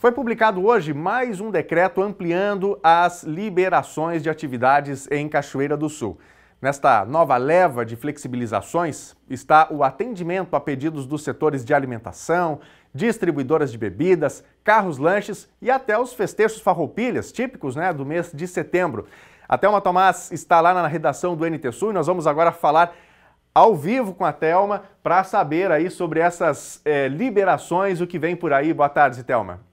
Foi publicado hoje mais um decreto ampliando as liberações de atividades em Cachoeira do Sul. Nesta nova leva de flexibilizações está o atendimento a pedidos dos setores de alimentação, distribuidoras de bebidas, carros-lanches e até os festejos farroupilhas, típicos do mês de setembro. A Thelma Tomás está lá na redação do NT Sul e nós vamos agora falar ao vivo com a Thelma para saber aí sobre essas liberações, o que vem por aí. Boa tarde, Thelma.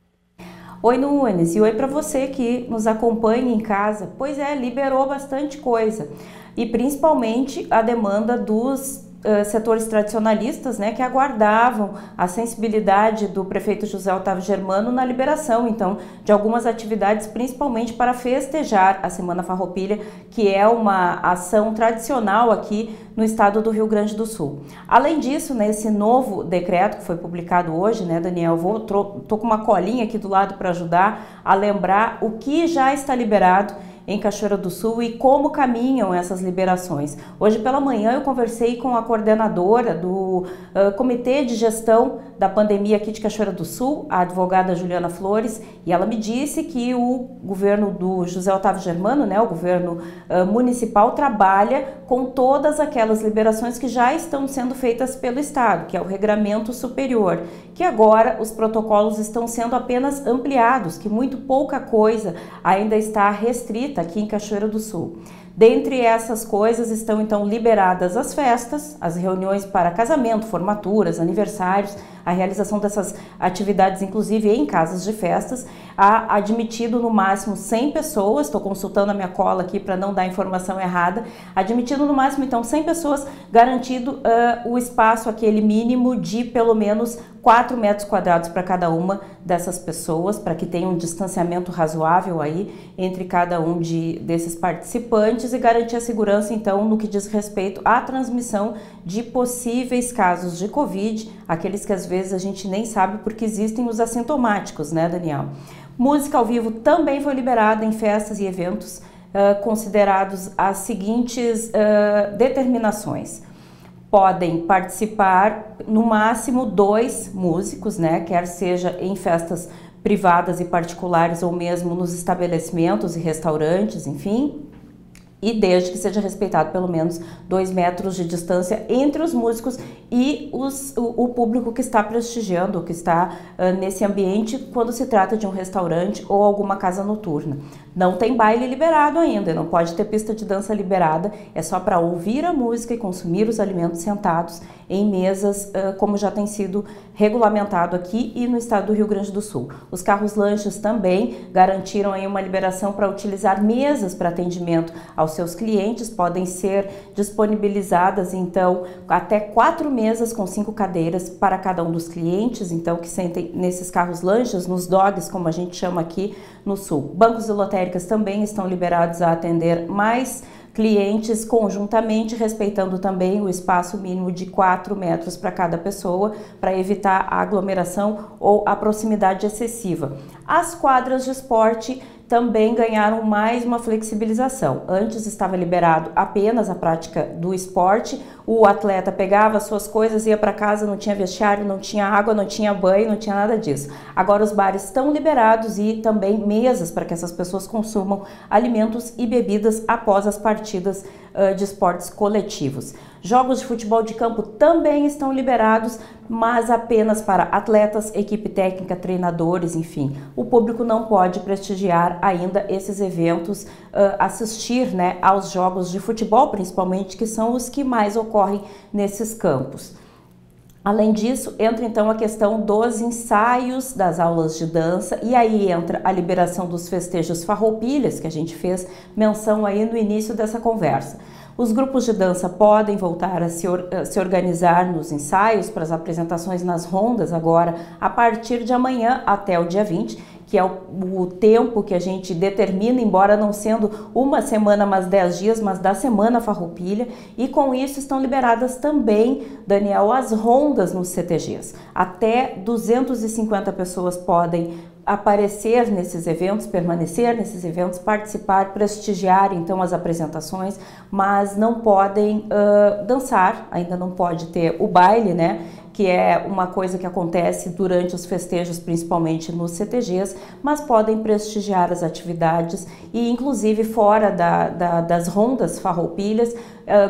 Oi, Nunes, e oi para você que nos acompanha em casa. Pois é, liberou bastante coisa e principalmente a demanda dos setores tradicionalistas, que aguardavam a sensibilidade do prefeito José Otávio Germano na liberação, então, de algumas atividades, principalmente para festejar a Semana Farroupilha, que é uma ação tradicional aqui no estado do Rio Grande do Sul. Além disso, esse novo decreto que foi publicado hoje, Daniel, tô com uma colinha aqui do lado para ajudar a lembrar o que já está liberado em Cachoeira do Sul e como caminham essas liberações. Hoje pela manhã eu conversei com a coordenadora do Comitê de Gestão da Pandemia aqui de Cachoeira do Sul, a advogada Juliana Flores, e ela me disse que o governo do José Otávio Germano, o governo municipal, trabalha com todas aquelas liberações que já estão sendo feitas pelo Estado, que é o regramento superior, que agora os protocolos estão sendo apenas ampliados, que muito pouca coisa ainda está restrita aqui em Cachoeira do Sul. Dentre essas coisas estão então liberadas as festas, as reuniões para casamento, formaturas, aniversários, a realização dessas atividades inclusive em casas de festas, há admitido no máximo 100 pessoas, estou consultando a minha cola aqui para não dar informação errada, admitido no máximo então 100 pessoas, garantido o espaço aquele mínimo de pelo menos 4 metros quadrados para cada uma dessas pessoas, para que tenha um distanciamento razoável aí entre cada um desses participantes e garantir a segurança então no que diz respeito à transmissão de possíveis casos de Covid, aqueles que às vezes a gente nem sabe porque existem os assintomáticos, Daniel? Música ao vivo também foi liberada em festas e eventos considerados as seguintes determinações. Podem participar no máximo 2 músicos, quer seja em festas privadas e particulares ou mesmo nos estabelecimentos e restaurantes, enfim, e desde que seja respeitado pelo menos 2 metros de distância entre os músicos e o público que está prestigiando, que está nesse ambiente quando se trata de um restaurante ou alguma casa noturna. Não tem baile liberado ainda, não pode ter pista de dança liberada, é só para ouvir a música e consumir os alimentos sentados em mesas, como já tem sido regulamentado aqui e no estado do Rio Grande do Sul. Os carros-lanches também garantiram aí uma liberação para utilizar mesas para atendimento aos seus clientes, podem ser disponibilizadas então até 4 mesas com 5 cadeiras para cada um dos clientes, então que sentem nesses carros-lanches, nos dogs, como a gente chama aqui no Sul. Bancos e lotéricas também estão liberados a atender mais clientes conjuntamente, respeitando também o espaço mínimo de 4 metros para cada pessoa, para evitar a aglomeração ou a proximidade excessiva. As quadras de esporte também ganharam mais uma flexibilização. Antes estava liberado apenas a prática do esporte, o atleta pegava suas coisas, ia para casa, não tinha vestiário, não tinha água, não tinha banho, não tinha nada disso. Agora os bares estão liberados e também mesas para que essas pessoas consumam alimentos e bebidas após as partidas de esportes coletivos. Jogos de futebol de campo também estão liberados, mas apenas para atletas, equipe técnica, treinadores, enfim. O público não pode prestigiar ainda esses eventos, assistir aos jogos de futebol, principalmente, que são os que mais ocorrem nesses campos. Além disso, entra então a questão dos ensaios das aulas de dança e aí entra a liberação dos festejos farroupilhas, que a gente fez menção aí no início dessa conversa. Os grupos de dança podem voltar a se organizar nos ensaios para as apresentações nas rondas agora a partir de amanhã até o dia 20, que é o tempo que a gente determina, embora não sendo uma semana, mas 10 dias, mas da Semana Farroupilha, e com isso estão liberadas também, Daniel, as rondas nos CTGs. Até 250 pessoas podem aparecer nesses eventos, permanecer nesses eventos, participar, prestigiar então as apresentações, mas não podem dançar, ainda não pode ter o baile, que é uma coisa que acontece durante os festejos, principalmente nos CTGs, mas podem prestigiar as atividades e, inclusive, fora das rondas farroupilhas,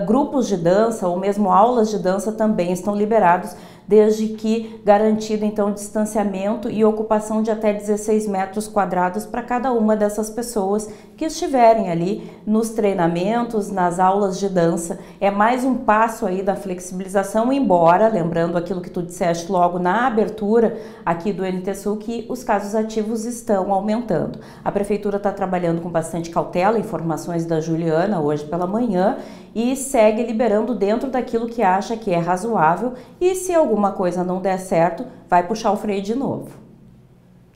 grupos de dança ou mesmo aulas de dança também estão liberados, desde que garantido, então, distanciamento e ocupação de até 16 metros quadrados para cada uma dessas pessoas que estiverem ali nos treinamentos, nas aulas de dança. É mais um passo aí da flexibilização, embora, lembrando aquilo que tu disseste logo na abertura aqui do NT Sul, que os casos ativos estão aumentando. A Prefeitura está trabalhando com bastante cautela, informações da Juliana hoje pela manhã, e segue liberando dentro daquilo que acha que é razoável, e se alguma coisa não der certo, vai puxar o freio de novo.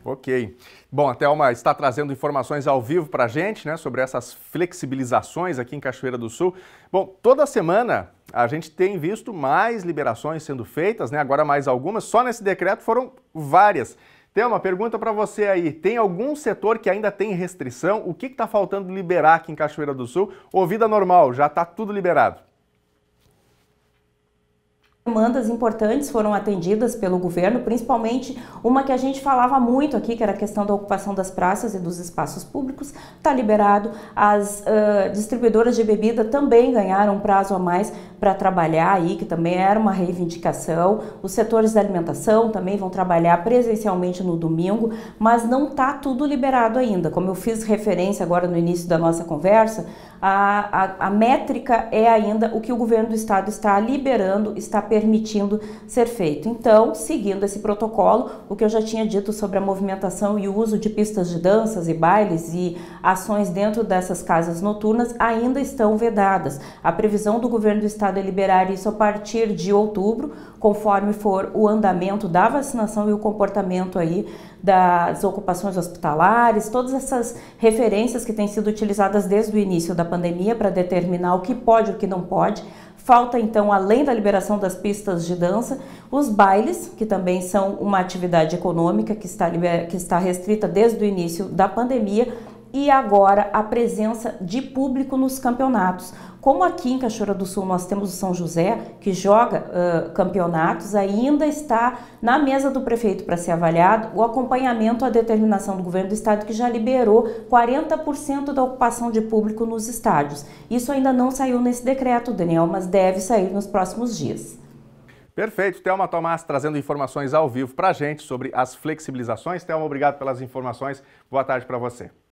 Ok. Bom, a Thelma está trazendo informações ao vivo para a gente, né, sobre essas flexibilizações aqui em Cachoeira do Sul. Bom, toda semana a gente tem visto mais liberações sendo feitas, né, agora mais algumas, só nesse decreto foram várias. Thelma, pergunta para você aí, tem algum setor que ainda tem restrição? O que está faltando liberar aqui em Cachoeira do Sul? Ou vida normal, já está tudo liberado? Demandas importantes foram atendidas pelo governo, principalmente uma que a gente falava muito aqui, que era a questão da ocupação das praças e dos espaços públicos, está liberado. As distribuidoras de bebida também ganharam um prazo a mais para trabalhar aí, que também era uma reivindicação. Os setores da alimentação também vão trabalhar presencialmente no domingo, mas não está tudo liberado ainda. Como eu fiz referência agora no início da nossa conversa, a métrica é ainda o que o governo do estado está liberando, está permitindo ser feito. Então, seguindo esse protocolo, o que eu já tinha dito sobre a movimentação e o uso de pistas de danças e bailes e ações dentro dessas casas noturnas ainda estão vedadas. A previsão do governo do estado é liberar isso a partir de outubro, conforme for o andamento da vacinação e o comportamento aí das ocupações hospitalares, todas essas referências que têm sido utilizadas desde o início da pandemia para determinar o que pode e o que não pode. Falta, então, além da liberação das pistas de dança, os bailes, que também são uma atividade econômica que está restrita desde o início da pandemia, e agora a presença de público nos campeonatos. Como aqui em Cachoeira do Sul nós temos o São José, que joga campeonatos, ainda está na mesa do prefeito para ser avaliado o acompanhamento à determinação do governo do estado, que já liberou 40% da ocupação de público nos estádios. Isso ainda não saiu nesse decreto, Daniel, mas deve sair nos próximos dias. Perfeito. Thelma Tomás trazendo informações ao vivo para a gente sobre as flexibilizações. Thelma, obrigado pelas informações. Boa tarde para você.